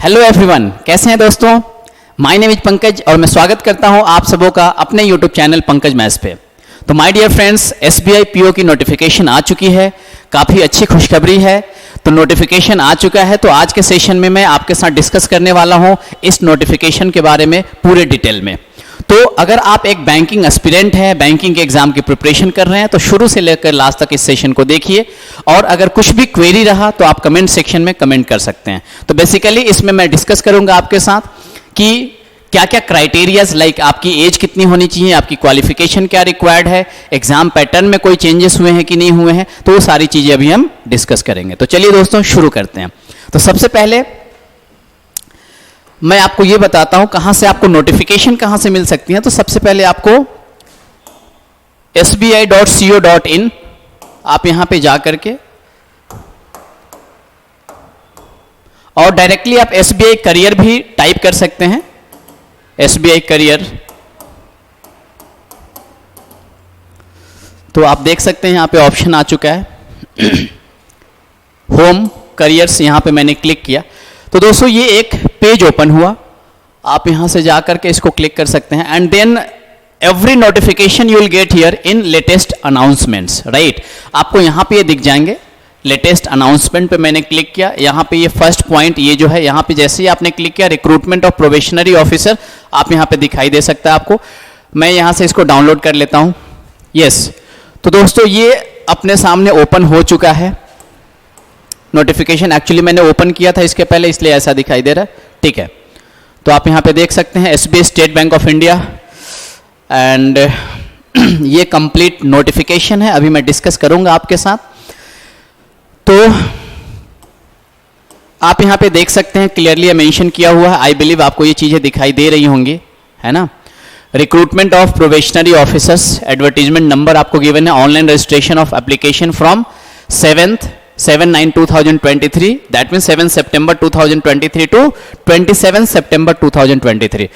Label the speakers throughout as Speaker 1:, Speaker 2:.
Speaker 1: Hello everyone, कैसे हैं दोस्तों। माय नेम इज पंकज और मैं स्वागत करता हूं आप सबों का अपने यूट्यूब चैनल पंकज मैथ्स पे। तो my dear friends, SBI PO की नोटिफिकेशन आ चुकी है। काफ़ी अच्छी खुशखबरी है। तो नोटिफिकेशन आ चुका है, तो आज के सेशन में मैं आपके साथ डिस्कस करने वाला हूं इस नोटिफिकेशन के बारे में पूरे डिटेल में। तो अगर आप एक बैंकिंग एस्पिरेंट हैं, बैंकिंग के एग्जाम की प्रिपरेशन कर रहे हैं, तो शुरू से लेकर लास्ट तक इस सेशन को देखिए। और अगर कुछ भी क्वेरी रहा तो आप कमेंट सेक्शन में कमेंट कर सकते हैं। तो बेसिकली इसमें मैं डिस्कस करूंगा आपके साथ कि क्या क्या क्राइटेरियाज, लाइक आपकी एज कितनी होनी चाहिए, आपकी क्वालिफिकेशन क्या रिक्वायर्ड है, एग्जाम पैटर्न में कोई चेंजेस हुए हैं कि नहीं हुए हैं, तो वो सारी चीजें अभी हम डिस्कस करेंगे। तो चलिए दोस्तों शुरू करते हैं। तो सबसे पहले मैं आपको ये बताता हूं कहां से आपको नोटिफिकेशन कहां से मिल सकती है। तो सबसे पहले आपको sbi.co.in आप यहां पे जा करके और डायरेक्टली आप SBI करियर भी टाइप कर सकते हैं। SBI करियर, तो आप देख सकते हैं यहां पे ऑप्शन आ चुका है होम करियर्स, यहां पे मैंने क्लिक किया। तो दोस्तों ये एक पेज ओपन हुआ, आप यहां से जाकर के इसको क्लिक कर सकते हैं। And then every notification you will get here in latest announcements, right. आपको यहां पे ये दिख जाएंगे। लेटेस्ट अनाउंसमेंट पे मैंने क्लिक किया, यहां पे ये फर्स्ट पॉइंट ये जो है, यहां पे जैसे ही आपने क्लिक किया रिक्रूटमेंट ऑफ प्रोबेशनरी ऑफिसर, आप यहां पे दिखाई दे सकता है आपको। मैं यहां से इसको डाउनलोड कर लेता हूं। यस, तो दोस्तों ये अपने सामने ओपन हो चुका है नोटिफिकेशन। एक्चुअली मैंने ओपन किया था इसके पहले, इसलिए ऐसा दिखाई दे रहा है, ठीक है। तो आप यहां पे देख सकते हैं SBI state bank of India, and ये कंप्लीट नोटिफिकेशन है, अभी मैं डिस्कस करूंगा आपके साथ। तो आप यहां पे देख सकते हैं क्लियरली मेंशन किया हुआ है। आई बिलीव आपको ये चीजें दिखाई दे रही होंगी, है ना। Recruitment of probationary officers, advertisement number आपको गिवन है। Online registration of application from 7/9/2023, that mean 7 September 2023 to 27 September 2023।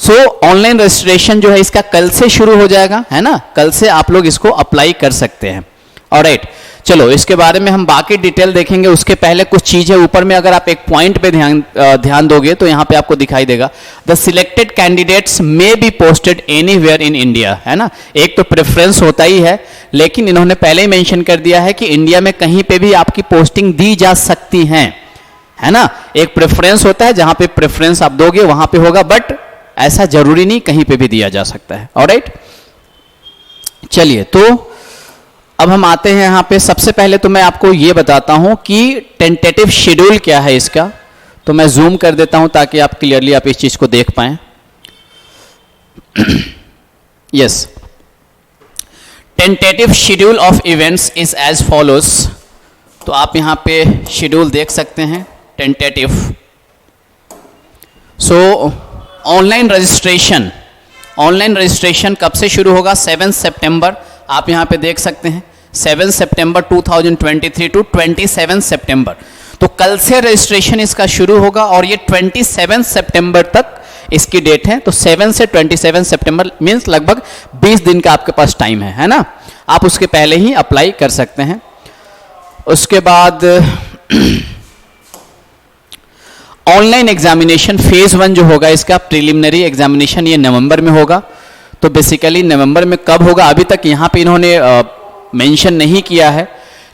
Speaker 1: So online registration जो है इसका कल से शुरू हो जाएगा, है ना। कल से आप लोग इसको अप्लाई कर सकते हैं। ऑलराइट, चलो इसके बारे में हम बाकी डिटेल देखेंगे। उसके पहले कुछ चीजें ऊपर में अगर आप एक पॉइंट पे ध्यान दोगे तो यहां पे आपको दिखाई देगा, the selected candidates may be posted anywhere in India, है ना। एक तो प्रेफरेंस होता ही है, लेकिन इन्होंने पहले ही मेंशन कर दिया है कि इंडिया में कहीं पे भी आपकी पोस्टिंग दी जा सकती है ना। एक प्रेफरेंस होता है, जहां पे प्रेफरेंस आप दोगे वहां पे होगा, बट ऐसा जरूरी नहीं, कहीं पे भी दिया जा सकता है। ऑलराइट, चलिए तो अब हम आते हैं यहां पे। सबसे पहले तो मैं आपको यह बताता हूं कि टेंटेटिव शेड्यूल क्या है इसका। तो मैं जूम कर देता हूं ताकि आप क्लियरली आप इस चीज को देख पाएं। Yes, tentative schedule of events is as follows. तो आप यहां पे शेड्यूल देख सकते हैं, टेंटेटिव। सो ऑनलाइन रजिस्ट्रेशन कब से शुरू होगा? 7 September, आप यहां पे देख सकते हैं 7 September 2023 टू 27 September। तो कल से रजिस्ट्रेशन इसका शुरू होगा और ये 27 September तक इसकी डेट है। तो 7 से 27 September मीन्स लगभग 20 दिन का आपके पास टाइम है ना। आप उसके पहले ही अप्लाई कर सकते हैं। उसके बाद ऑनलाइन एग्जामिनेशन फेज 1 जो होगा इसका, प्रिलिमिनरी एग्जामिनेशन, ये नवंबर में होगा। तो बेसिकली नवंबर में कब होगा अभी तक यहाँ पे इन्होंने मेंशन नहीं किया है,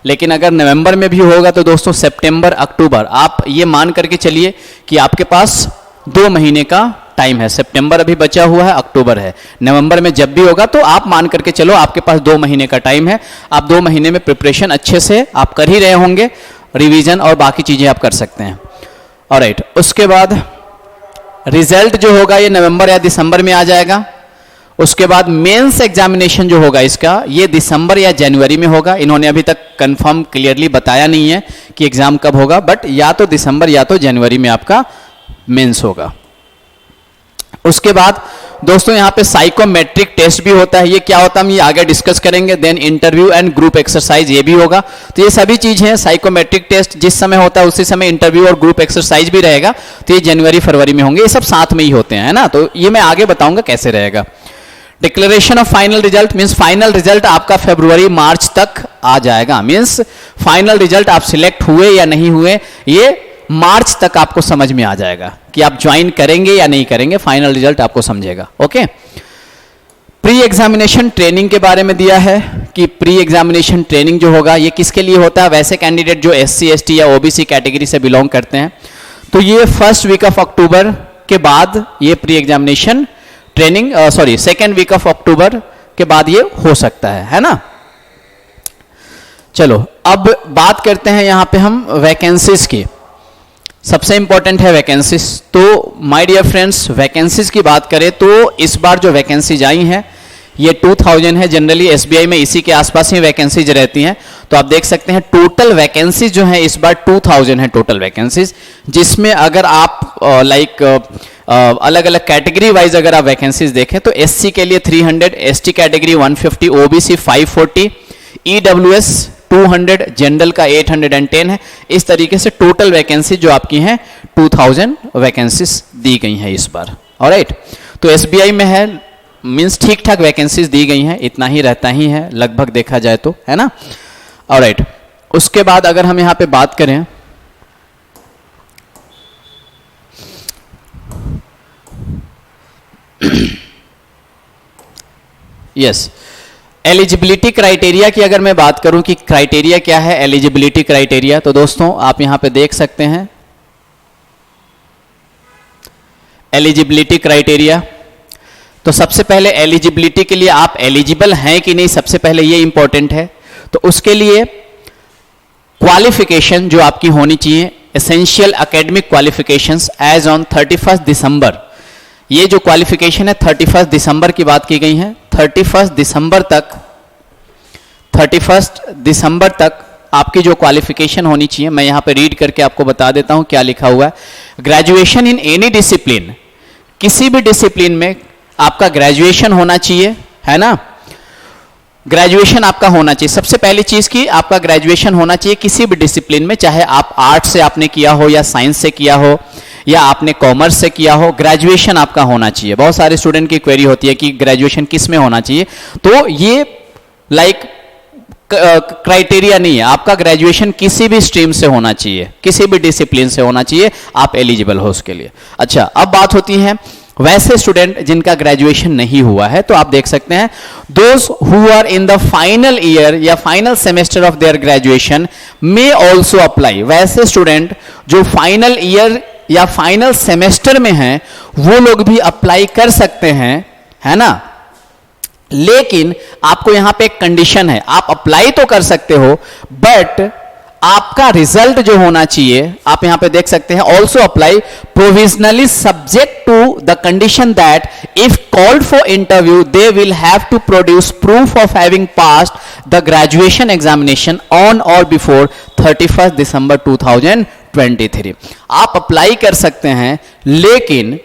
Speaker 1: लेकिन अगर नवंबर में भी होगा तो दोस्तों सितंबर अक्टूबर, आप ये मान करके चलिए कि आपके पास 2 महीने का टाइम है। सितंबर अभी बचा हुआ है, अक्टूबर है, नवंबर में जब भी होगा तो आप मान करके चलो आपके पास 2 महीने का टाइम है। आप 2 महीने में प्रिपरेशन अच्छे से आप कर ही रहे होंगे, रिवीजन और बाकी चीजें आप कर सकते हैं। ऑलराइट, उसके बाद रिजल्ट जो होगा ये नवंबर या दिसंबर में आ जाएगा। उसके बाद मेंस एग्जामिनेशन जो होगा इसका, ये दिसंबर या जनवरी में होगा। इन्होंने अभी तक कंफर्म क्लियरली बताया नहीं है कि एग्जाम कब होगा, बट या तो दिसंबर या तो जनवरी में आपका मेंस होगा। उसके बाद दोस्तों यहाँ पे साइकोमेट्रिक टेस्ट भी होता है। ये क्या होता है हम ये आगे डिस्कस करेंगे। Then interview and group exercise ये भी होगा। तो ये सभी चीजें हैं। साइकोमेट्रिक टेस्ट जिस समय होता है उसी समय इंटरव्यू और ग्रुप एक्सरसाइज भी रहेगा। तो ये जनवरी फरवरी में होंगे, ये सब साथ में ही होते हैं, है ना। तो ये मैं आगे बताऊंगा कैसे रहेगा। Declaration of final result means final result आपका फरवरी मार्च तक आ जाएगा। मीन्स फाइनल रिजल्ट आप सिलेक्ट हुए या नहीं हुए ये मार्च तक आपको समझ में आ जाएगा कि आप ज्वाइन करेंगे या नहीं करेंगे, फाइनल रिजल्ट आपको समझेगा। ओके, प्री एग्जामिनेशन ट्रेनिंग के बारे में दिया है कि प्री एग्जामिनेशन ट्रेनिंग जो होगा ये किसके लिए होता है, वैसे कैंडिडेट जो SC ST या OBC कैटेगरी से बिलोंग करते हैं। तो ये फर्स्ट वीक ऑफ अक्टूबर के बाद ये pre examination training second week of October के बाद ये हो सकता है ना। चलो अब बात करते हैं यहां पे हम वैकेंसीज की। सबसे इंपॉर्टेंट है वैकेंसीज। तो माय डियर फ्रेंड्स, वैकेंसीज की बात करें तो इस बार जो वैकेंसीज आई हैं ये 2000 है। जनरली SBI में इसी के आसपास ही वैकेंसीज रहती हैं। तो आप देख सकते हैं टोटल वैकेंसीज जो है इस बार 2000 है टोटल वैकेंसीज, जिसमें अगर आप अलग अलग कैटेगरी वाइज अगर आप वैकेंसीज देखें तो SC के लिए 300, ST category 150, OBC 540, EWS 200, general का 810 है। इस तरीके से टोटल वैकेंसी जो आपकी हैं 2000 वैकेंसीज दी गई हैं इस बार। ऑलराइट, तो SBI में है मींस ठीक ठाक वैकेंसीज दी गई हैं, इतना ही रहता ही है लगभग देखा जाए तो, है ना। ऑलराइट, उसके बाद अगर हम यहां पे बात करें यस एलिजिबिलिटी क्राइटेरिया की अगर मैं बात करूं कि क्राइटेरिया क्या है एलिजिबिलिटी क्राइटेरिया, तो दोस्तों आप यहां पे देख सकते हैं एलिजिबिलिटी क्राइटेरिया। तो सबसे पहले एलिजिबिलिटी के लिए आप एलिजिबल हैं कि नहीं, सबसे पहले ये इंपॉर्टेंट है। तो उसके लिए क्वालिफिकेशन जो आपकी होनी चाहिए, essential academic qualifications as on 31 December. ये जो क्वालिफिकेशन है 31 दिसंबर की बात की गई है। 31 दिसंबर तक आपकी जो क्वालिफिकेशन होनी चाहिए, मैं यहां पे रीड करके आपको बता देता हूं क्या लिखा हुआ है। ग्रेजुएशन इन एनी डिसिप्लिन, किसी भी डिसिप्लिन में आपका ग्रेजुएशन होना चाहिए, है ना। ग्रेजुएशन आपका होना चाहिए, सबसे पहली चीज की आपका ग्रेजुएशन होना चाहिए किसी भी डिसिप्लिन में, चाहे आप आर्ट से आपने किया हो या साइंस से किया हो या आपने कॉमर्स से किया हो, ग्रेजुएशन आपका होना चाहिए। बहुत सारे स्टूडेंट की क्वेरी होती है कि ग्रेजुएशन किस में होना चाहिए, तो ये क्राइटेरिया नहीं है, आपका ग्रेजुएशन किसी भी स्ट्रीम से होना चाहिए, किसी भी डिसिप्लिन से होना चाहिए, आप एलिजिबल हो उसके लिए। अच्छा, अब बात होती है वैसे स्टूडेंट जिनका ग्रेजुएशन नहीं हुआ है। तो आप देख सकते हैं those who are in the final year या final semester of their graduation may also apply. वैसे स्टूडेंट जो फाइनल ईयर या फाइनल सेमेस्टर में हैं वो लोग भी अप्लाई कर सकते हैं, है ना। लेकिन आपको यहां पे एक कंडीशन है, आप अप्लाई तो कर सकते हो बट आपका रिजल्ट जो होना चाहिए, आप यहां पे देख सकते हैं also apply provisionally subject to the condition that if called for interview they will have to produce proof of having passed the graduation examination on or before 31 December 2023। आप अप्लाई कर सकते हैं लेकिन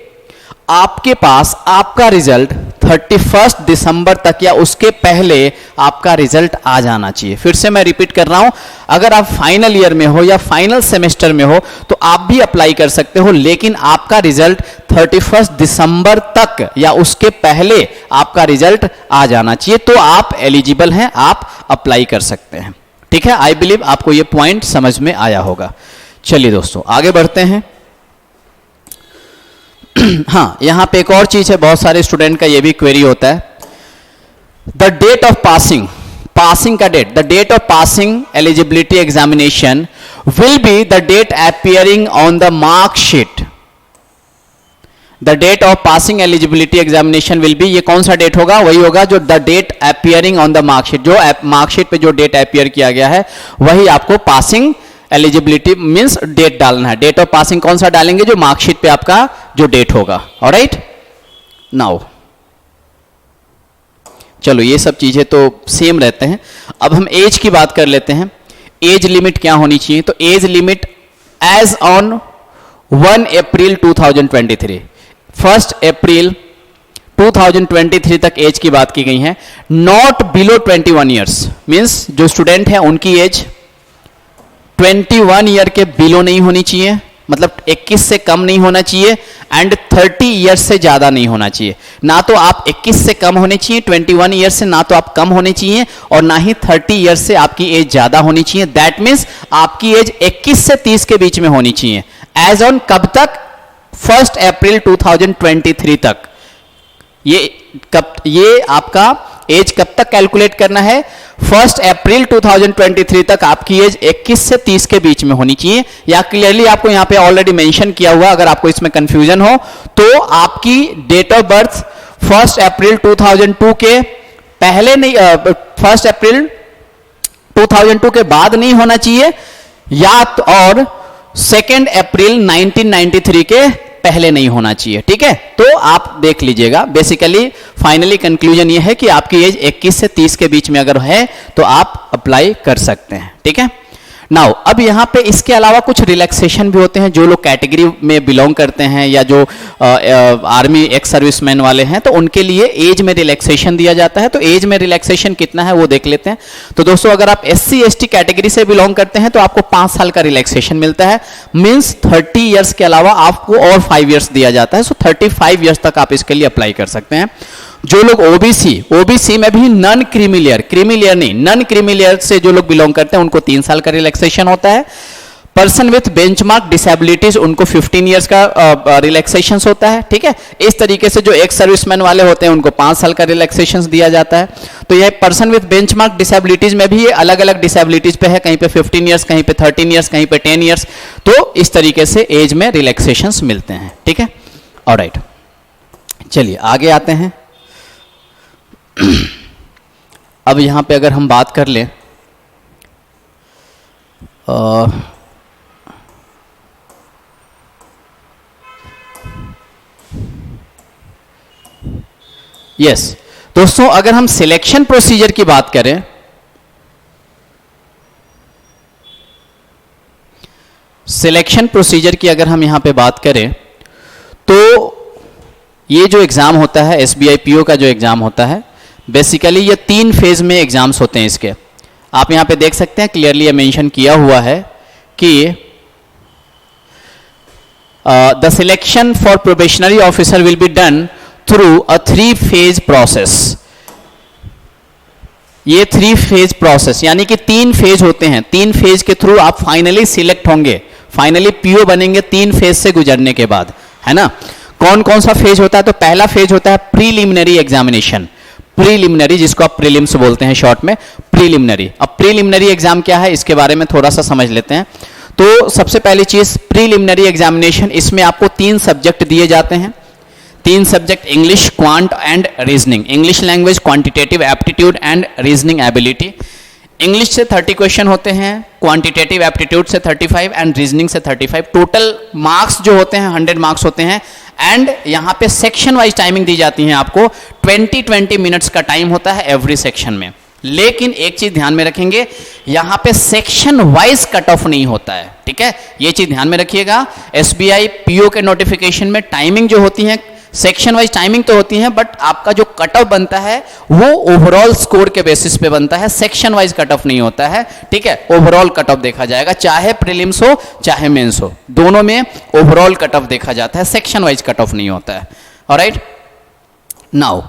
Speaker 1: आपके पास आपका रिजल्ट 31 दिसंबर तक या उसके पहले आपका रिजल्ट आ जाना चाहिए। फिर से मैं रिपीट कर रहा हूं, अगर आप फाइनल ईयर में हो या फाइनल सेमेस्टर में हो तो आप भी अप्लाई कर सकते हो, लेकिन आपका रिजल्ट 31 दिसंबर तक या उसके पहले आपका रिजल्ट आ जाना चाहिए, तो आप एलिजिबल हैं, आप अप्लाई कर सकते हैं। ठीक है, आई बिलीव आपको यह पॉइंट समझ में आया होगा। चलिए दोस्तों आगे बढ़ते हैं। हाँ, यहां पे एक और चीज है, बहुत सारे स्टूडेंट का ये भी क्वेरी होता है, द डेट ऑफ पासिंग का date, the date of passing eligibility examination will be the date appearing on the marksheet. The date of passing eligibility examination will be, ये कौन सा डेट होगा, वही होगा जो the date appearing on the marksheet, जो marksheet पे जो डेट अपीयर किया गया है वही आपको पासिंग एलिजिबिलिटी मींस डेट डालना है। डेट ऑफ पासिंग कौन सा डालेंगे, जो मार्कशीट पे आपका जो डेट होगा। ऑलराइट, नाउ चलो ये सब चीजें तो सेम रहते हैं। अब हम एज की बात कर लेते हैं, एज लिमिट क्या होनी चाहिए। तो एज लिमिट एज ऑन 1 अप्रैल 2023, 1 अप्रैल 2023 तक एज की बात की गई है। नॉट बिलो 21 ईयर्स मींस जो स्टूडेंट है उनकी एज 21 ईयर के बिलो नहीं होनी चाहिए, मतलब 21 से कम नहीं होना चाहिए, एंड 30 ईयर से ज्यादा नहीं होना चाहिए। ना तो आप 21 से कम होने चाहिए 21 ईयर से, ना तो आप कम होने चाहिए और ना ही 30 ईयर से आपकी एज ज्यादा होनी चाहिए। दैट मीन्स आपकी एज 21 से 30 के बीच में होनी चाहिए, एज ऑन कब तक? 1 अप्रैल 2023 तक। ये आपका एज कब तक कैलकुलेट करना है? 1 अप्रैल 2023 तक आपकी एज 21 से 30 के बीच में होनी चाहिए, या क्लियरली आपको यहां पे ऑलरेडी मेंशन किया हुआ, अगर आपको इसमें कंफ्यूजन हो तो आपकी डेट ऑफ बर्थ 1 अप्रैल 2002 के पहले नहीं, 1 अप्रैल 2002 के बाद नहीं होना चाहिए, या और 2 अप्रैल 1993 के पहले नहीं होना चाहिए। ठीक है, तो आप देख लीजिएगा। बेसिकली फाइनली कंक्लूजन ये है कि आपकी एज 21 से 30 के बीच में अगर है तो आप अप्लाई कर सकते हैं। ठीक है, नाउ अब यहाँ पे इसके अलावा कुछ रिलैक्सेशन भी होते हैं। जो लोग कैटेगरी में बिलोंग करते हैं या जो आर्मी एक्स सर्विसमैन वाले हैं, तो उनके लिए एज में रिलैक्सेशन दिया जाता है। तो एज में रिलैक्सेशन कितना है वो देख लेते हैं। तो दोस्तों, अगर आप SC ST कैटेगरी से बिलोंग करते हैं तो आपको 5 साल का रिलैक्सेशन मिलता है। मीन्स 30 ईयर्स के अलावा आपको और 5 ईयर्स दिया जाता है। सो 35 ईयर्स तक आप इसके लिए अप्लाई कर सकते हैं। जो लोग ओबीसी में भी नॉन क्रीमी नहीं, नॉन क्रीमी लेयर से जो लोग बिलोंग करते हैं उनको 3 साल का रिलैक्सेशन होता है। पर्सन विथ बेंचमार्क डिसेबिलिटीज उनको 15 इयर्स का रिलैक्सेशन होता है। ठीक है, इस तरीके से जो एक्स सर्विसमैन वाले होते हैं उनको 5 साल का रिलैक्सेशन दिया जाता है। तो ये पर्सन विथ बेंचमार्क डिसेबिलिटीज में भी ये अलग अलग डिसेबिलिटीज पे है, कहीं पे 15 इयर्स, कहीं पे 13 इयर्स, कहीं पे 10 इयर्स। तो इस तरीके से एज में रिलैक्सेशन मिलते हैं। ठीक है, ऑलराइट, चलिए आगे आते हैं। अब यहां पे अगर हम बात कर लें यस दोस्तों, अगर हम सिलेक्शन प्रोसीजर की बात करें, सिलेक्शन प्रोसीजर की अगर हम यहां पे बात करें तो ये जो एग्जाम होता है SBI PO का जो एग्जाम होता है, बेसिकली ये 3 फेज में एग्जाम्स होते हैं इसके। आप यहां पे देख सकते हैं क्लियरली ये मेंशन किया हुआ है कि the selection for probationary officer will be done through a 3 phase process. ये 3 फेज प्रोसेस यानी कि 3 फेज होते हैं। 3 फेज के थ्रू आप फाइनली सिलेक्ट होंगे, फाइनली PO बनेंगे 3 फेज से गुजरने के बाद, है ना। कौन कौन सा फेज होता है? तो पहला फेज होता है प्रीलिमिनरी एग्जामिनेशन, प्रीलिमिनरी जिसको आप प्रीलिम्स बोलते हैं शॉर्ट में, प्रीलिमिनरी। अब प्रीलिमिनरी एग्जाम क्या है इसके बारे में थोड़ा सा समझ लेते हैं। तो सबसे पहली चीज प्रीलिमिनरी एग्जामिनेशन, इसमें आपको 3 सब्जेक्ट दिए जाते हैं। 3 subject, English, quant and reasoning. English language, quantitative aptitude and reasoning ability. English से 30 क्वेश्चन होते हैं, क्वांटिटेटिव एप्टीट्यूड से 35 एंड रीजनिंग से 35। टोटल मार्क्स जो होते हैं 100 मार्क्स होते हैं। एंड यहां पे सेक्शन वाइज टाइमिंग दी जाती है आपको, 20 मिनट्स का टाइम होता है एवरी सेक्शन में। लेकिन एक चीज ध्यान में रखेंगे, यहां पे सेक्शन वाइज कट ऑफ नहीं होता है। ठीक है, ये चीज ध्यान में रखिएगा। SBI PO के नोटिफिकेशन में टाइमिंग जो होती है, सेक्शन वाइज टाइमिंग तो होती है, बट आपका जो कट ऑफ बनता है वो ओवरऑल स्कोर के बेसिस पे बनता है, सेक्शन वाइज कट ऑफ नहीं होता है। ठीक है, ओवरऑल कट ऑफ देखा जाएगा, चाहे प्रीलिम्स हो चाहे मेंस हो, दोनों में ओवरऑल कट ऑफ देखा जाता है, सेक्शन वाइज कट ऑफ नहीं होता है। ऑलराइट, नाउ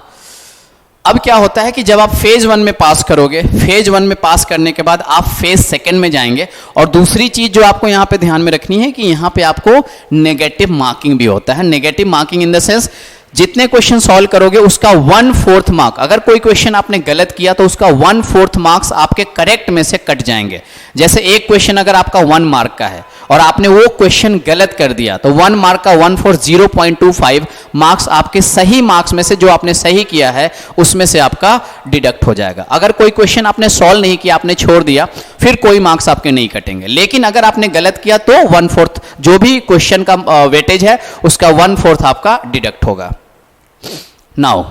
Speaker 1: अब क्या होता है कि जब आप फेज 1 में पास करोगे, फेज 1 में पास करने के बाद आप फेज 2 में जाएंगे। और दूसरी चीज जो आपको यहां पे ध्यान में रखनी है कि यहां पे आपको नेगेटिव मार्किंग भी होता है। Negative marking in the sense, जितने क्वेश्चन सॉल्व करोगे उसका 1/4 मार्क, अगर कोई क्वेश्चन आपने गलत किया तो उसका 1/4 मार्क्स आपके करेक्ट में से कट जाएंगे। जैसे एक क्वेश्चन अगर आपका 1 मार्क का है और आपने वो क्वेश्चन गलत कर दिया तो 1 मार्क का 1/4 0.25 मार्क्स आपके सही मार्क्स में से, जो आपने सही किया है उसमें से आपका डिडक्ट हो जाएगा। अगर कोई क्वेश्चन आपने सॉल्व नहीं किया, आपने छोड़ दिया, फिर कोई मार्क्स आपके नहीं कटेंगे। लेकिन अगर आपने गलत किया तो 1/4 जो भी क्वेश्चन का वेटेज है उसका 1/4 आपका डिडक्ट होगा। नाउ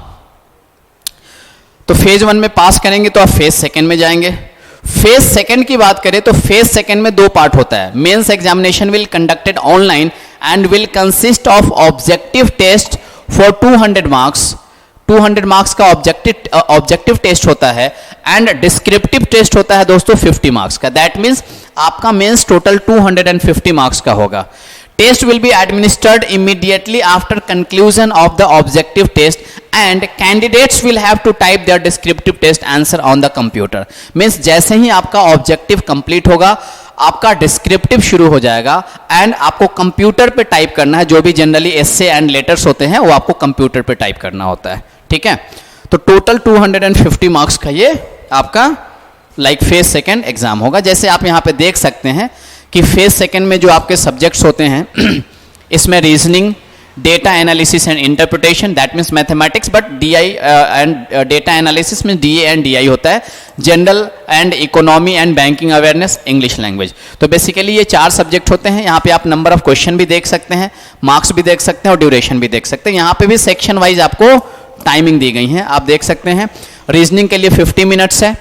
Speaker 1: तो फेज 1 में पास करेंगे तो आप फेज 2 में जाएंगे। फेज 2 की बात करें तो फेज 2 में 2 पार्ट होता है। Mains examination will conducted online and will consist of objective test for 200 marks. 200 marks का ऑब्जेक्टिव टेस्ट होता है एंड डिस्क्रिप्टिव टेस्ट होता है दोस्तों 50 मार्क्स का। दैट मीन्स आपका मेंस टोटल 250 मार्क्स का होगा। Test will be administered immediately after conclusion of the objective test and candidates will have to type their descriptive test answer on the computer. Means जैसे ही आपका objective complete होगा आपका descriptive शुरू हो जाएगा and आपको कंप्यूटर पे टाइप करना है, जो भी जनरली एस्से एंड लेटर्स होते हैं वो आपको कंप्यूटर पे टाइप करना होता है, ठीक है। तो टोटल 250 मार्क्स का ये आपका लाइक फेज सेकेंड एग्जाम होगा। जैसे आप यहाँ पे देख सकते हैं कि फेज सेकेंड में जो आपके सब्जेक्ट्स होते हैं इसमें reasoning, data analysis and interpretation, that means mathematics, but DI and data analysis में डीए एंड डीआई होता है, general and economy and banking awareness, English language. तो बेसिकली ये 4 सब्जेक्ट होते हैं। यहाँ पे आप नंबर ऑफ क्वेश्चन भी देख सकते हैं, मार्क्स भी देख सकते हैं और ड्यूरेशन भी देख सकते हैं। यहाँ पे भी सेक्शन वाइज आपको टाइमिंग दी गई है, आप देख सकते हैं। रीजनिंग के लिए 50 मिनट्स है,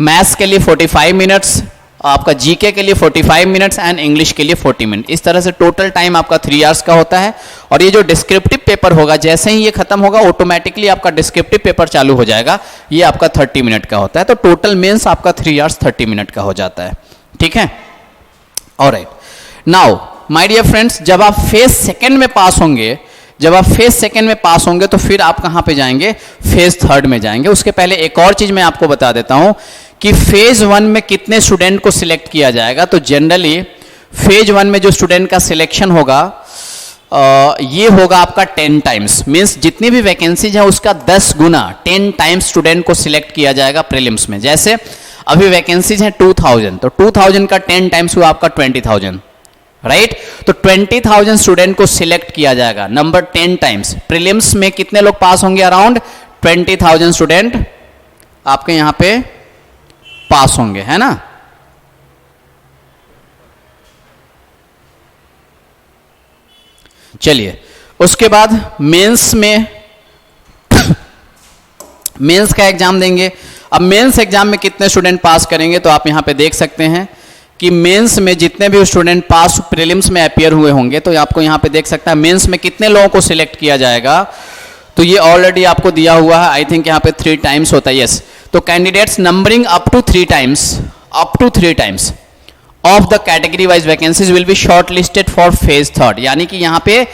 Speaker 1: मैथ्स के लिए 45 मिनट्स, आपका जीके के लिए 45 मिनट्स एंड इंग्लिश के लिए 40 मिनट। इस तरह से टोटल टाइम आपका 3 आवर्स का होता है। और ये जो डिस्क्रिप्टिव पेपर होगा, जैसे ही ये खत्म होगा ऑटोमेटिकली आपका डिस्क्रिप्टिव पेपर चालू हो जाएगा, ये आपका 30 मिनट का होता है। तो टोटल मेंस आपका 3 आवर्स 30 मिनट का हो जाता है, ठीक है। Alright, now my dear friends, जब आप फेज सेकेंड में पास होंगे, तो फिर आप कहां पे जाएंगे, फेज थर्ड में जाएंगे। उसके पहले एक और चीज मैं आपको बता देता हूं कि फेज 1 में कितने स्टूडेंट को सिलेक्ट किया जाएगा। तो जनरली फेज 1 में जो स्टूडेंट का सिलेक्शन होगा ये होगा आपका 10 टाइम्स, मींस जितनी भी वैकेंसीज है उसका 10 गुना 10 टाइम्स स्टूडेंट को सिलेक्ट किया जाएगा प्रीलिम्स में। जैसे अभी वैकेंसीज है 2000, तो 2000 का 10 टाइम्स हुआ आपका 20,000, राइट। तो 20,000 स्टूडेंट को सिलेक्ट किया जाएगा, नंबर 10 टाइम्स। प्रीलिम्स में कितने लोग पास होंगे, अराउंड 20,000 स्टूडेंट आपके यहां पे पास होंगे, है ना। चलिए उसके बाद मेंस में मेंस का एग्जाम देंगे। अब मेंस एग्जाम में कितने स्टूडेंट पास करेंगे, तो आप यहां पे देख सकते हैं कि मेंस में जितने भी स्टूडेंट पास प्रीलिम्स में अपीयर हुए होंगे, तो आपको यहां पे देख सकता है मेंस में कितने लोगों को सिलेक्ट किया जाएगा। तो ये ऑलरेडी आपको दिया हुआ है, आई थिंक यहां पे 3 टाइम्स होता है, यस। तो candidates numbering up to 3 times of the category wise vacancies will be short listed for phase third. यानी कि यहां पे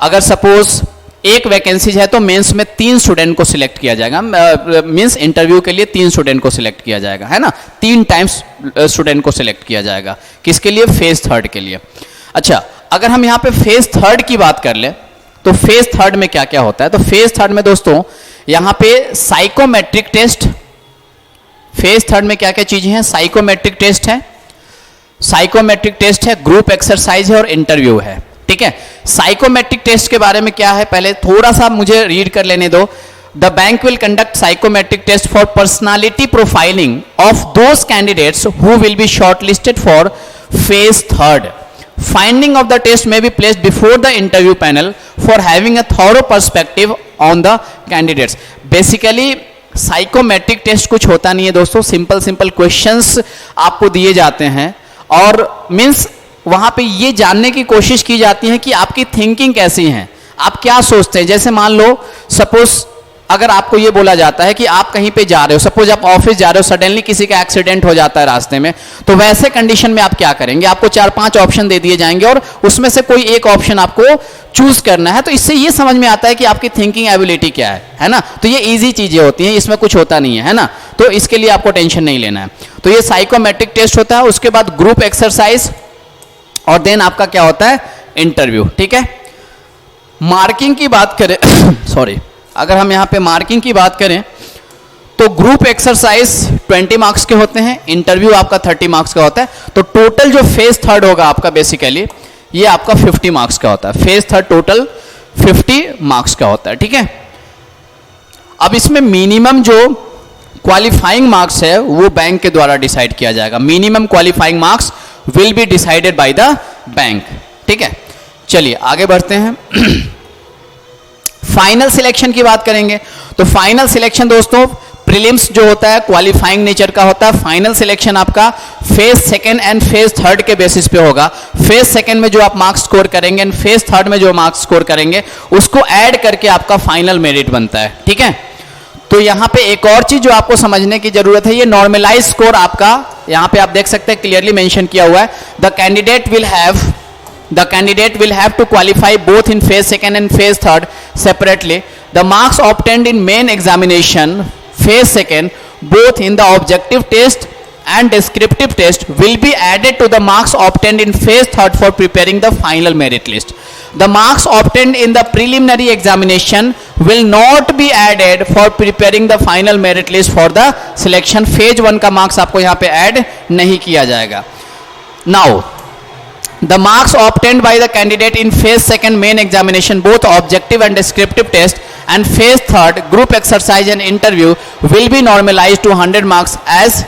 Speaker 1: अगर सपोज एक वैकेंसीज है तो मेंस में 3 स्टूडेंट को सिलेक्ट किया जाएगा, मींस इंटरव्यू के लिए 3 स्टूडेंट को सिलेक्ट किया जाएगा, है ना। 3 टाइम्स स्टूडेंट को सिलेक्ट किया जाएगा, किसके लिए, फेज थर्ड के लिए। अच्छा, अगर हम यहां पे फेज थर्ड की बात कर ले तो फेज थर्ड में क्या क्या होता है। तो फेज थर्ड में दोस्तों यहां पे साइकोमेट्रिक टेस्ट, फेज थर्ड में क्या क्या चीजें हैं, साइकोमेट्रिक टेस्ट है, ग्रुप एक्सरसाइज है और इंटरव्यू है, ठीक है। साइकोमेट्रिक टेस्ट के बारे में क्या है, पहले थोड़ा सा मुझे रीड कर लेने दो। The bank will conduct psychometric test for personality profiling of those candidates who will be shortlisted for phase third. Finding of the test may be placed before the interview panel for having a thorough perspective on the candidates. Basically psychometric test कुछ होता नहीं है दोस्तों, simple questions आपको दिए जाते हैं और मींस वहां पे ये जानने की कोशिश की जाती है कि आपकी थिंकिंग कैसी है, आप क्या सोचते हैं। जैसे मान लो सपोज अगर आपको ये बोला जाता है कि आप कहीं पे जा रहे हो, सपोज आप ऑफिस जा रहे हो, सडनली किसी का एक्सीडेंट हो जाता है रास्ते में, तो वैसे कंडीशन में आप क्या करेंगे, आपको 4-5 ऑप्शन दे दिए जाएंगे और उसमें से कोई एक ऑप्शन आपको चूज करना है। तो इससे ये समझ में आता है कि आपकी थिंकिंग एबिलिटी क्या है ना। तो ये इजी चीजें होती हैं, इसमें कुछ होता नहीं है ना। तो इसके लिए आपको टेंशन नहीं लेना है। तो ये साइकोमेट्रिक टेस्ट होता है, उसके बाद ग्रुप एक्सरसाइज और देन आपका क्या होता है, इंटरव्यू, ठीक है। मार्किंग की बात करें सॉरी, अगर हम यहां पे मार्किंग की बात करें तो ग्रुप एक्सरसाइज 20 मार्क्स के होते हैं, इंटरव्यू आपका 30 मार्क्स का होता है। तो टोटल जो फेज थर्ड होगा आपका बेसिकली ये आपका 50 मार्क्स का होता है। फेज थर्ड टोटल 50 मार्क्स का होता है, ठीक है। अब इसमें मिनिमम जो क्वालिफाइंग मार्क्स है वो बैंक के द्वारा डिसाइड किया जाएगा। Minimum qualifying marks will be decided by the bank, ठीक है। चलिए आगे बढ़ते हैं। फाइनल सिलेक्शन की बात करेंगे तो फाइनल सिलेक्शन दोस्तों प्रीलिम्स जो होता है क्वालिफाइंग नेचर का होता है। फाइनल सिलेक्शन आपका phase second and phase third के बेसिस पे होगा। फेज सेकंड में जो आप मार्क्स स्कोर करेंगे एंड फेज थर्ड में जो मार्क्स स्कोर करेंगे उसको ऐड करके आपका फाइनल मेरिट बनता है, ठीक है। तो यहां पे एक और चीज जो आपको समझने की जरूरत है, ये नॉर्मलाइज स्कोर आपका यहां पे आप देख सकते हैं क्लियरली मेंशन किया हुआ है। The candidate will have to qualify both in phase second and phase third separately. The marks obtained in main examination phase second both in the objective test and descriptive test will be added to the marks obtained in phase third for preparing the final merit list. The marks obtained in the preliminary examination will not be added for preparing the final merit list for the selection. phase 1 का marks आपको यहाँ पे add नहीं किया जाएगा. Now the marks obtained by the candidate in phase second main examination, both objective and descriptive test, and phase third group exercise and interview will be normalized to 100 marks as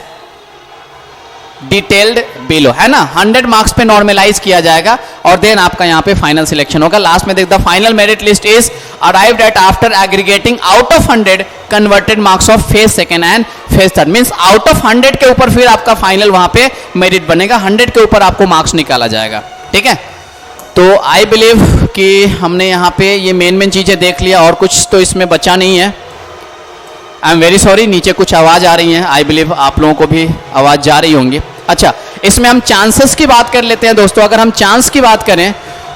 Speaker 1: detailed below, है ना. 100 marks पे normalise किया जाएगा और then आपका यहाँ पे final selection होगा. लास्ट में देखता final merit list is arrived at after aggregating out of 100 converted marks of phase second and phase third. Means out of 100 के ऊपर फिर आपका फाइनल वहां पे मेरिट बनेगा. 100 के ऊपर आपको मार्क्स निकाला जाएगा. ठीक है, तो आई बिलीव कि हमने यहाँ पे ये मेन चीजें देख लिया और कुछ तो इसमें बचा नहीं है. आई एम वेरी सॉरी, नीचे कुछ आवाज आ रही है. आई बिलीव आप लोगों को भी आवाज जा रही होंगी. अच्छा, इसमें हम चांसेस की बात कर लेते हैं दोस्तों. अगर हम चांस की बात करें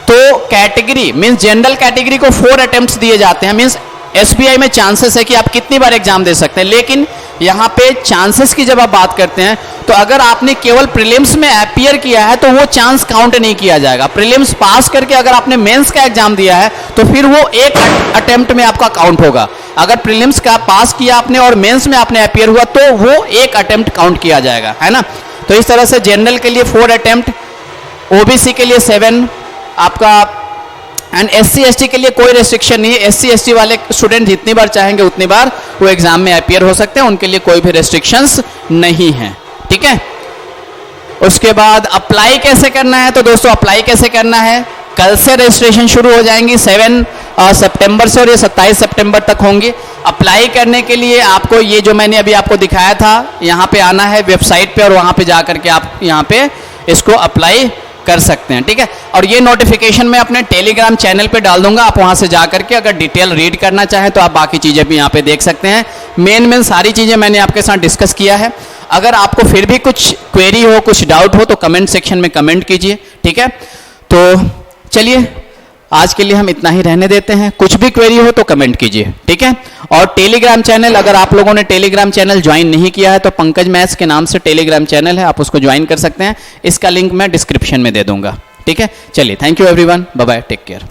Speaker 1: तो कैटेगरी मींस जनरल कैटेगरी को 4 अटेम्प्ट्स दिए जाते हैं. मींस एसबीआई में चांसेस है कि आप कितनी बार एग्जाम दे सकते हैं. लेकिन यहाँ पे चांसेस की जब आप बात करते हैं तो अगर आपने केवल प्रीलिम्स में अपीयर किया है तो वो चांस काउंट नहीं किया जाएगा. प्रीलिम्स पास करके अगर आपने मेंस का एग्जाम दिया है तो फिर वो एक अटेम्प्ट में आपका काउंट होगा. अगर प्रीलिम्स का पास किया आपने और मेंस में आपने अपीयर हुआ तो वो एक अटेम्प्ट काउंट किया जाएगा, है ना. तो इस तरह से जनरल के लिए 4 अटेम्प्ट, ओबीसी के लिए 7 आपका, एंड एससी एसटी के लिए कोई रेस्ट्रिक्शन नहीं है. एससी एसटी वाले स्टूडेंट जितनी बार चाहेंगे उतनी बार वो एग्जाम में अपीयर हो सकते हैं. उनके लिए कोई भी रेस्ट्रिक्शंस नहीं है. ठीक है, उसके बाद अप्लाई कैसे करना है. तो दोस्तों अप्लाई कैसे करना है, कल से रजिस्ट्रेशन शुरू हो जाएंगी 7 सितंबर से और ये 27 सितंबर तक होंगी. अप्लाई करने के लिए आपको ये जो मैंने अभी आपको दिखाया था यहाँ पे आना है वेबसाइट पे और वहाँ पे जा करके आप यहाँ पे इसको अप्लाई कर सकते हैं. ठीक है, और ये नोटिफिकेशन मैं अपने टेलीग्राम चैनल पे डाल दूंगा. आप वहाँ से जा करके अगर डिटेल रीड करना चाहें तो आप बाकी चीज़ें भी यहाँ पे देख सकते हैं. मेन सारी चीज़ें मैंने आपके साथ डिस्कस किया है. अगर आपको फिर भी कुछ क्वेरी हो, कुछ डाउट हो तो कमेंट सेक्शन में कमेंट कीजिए. ठीक है, तो चलिए आज के लिए हम इतना ही रहने देते हैं. कुछ भी क्वेरी हो तो कमेंट कीजिए. ठीक है, और टेलीग्राम चैनल, अगर आप लोगों ने टेलीग्राम चैनल ज्वाइन नहीं किया है तो पंकज मैथ्स के नाम से टेलीग्राम चैनल है, आप उसको ज्वाइन कर सकते हैं. इसका लिंक मैं डिस्क्रिप्शन में दे दूंगा. ठीक है, चलिए, thank you everyone, bye bye, take care.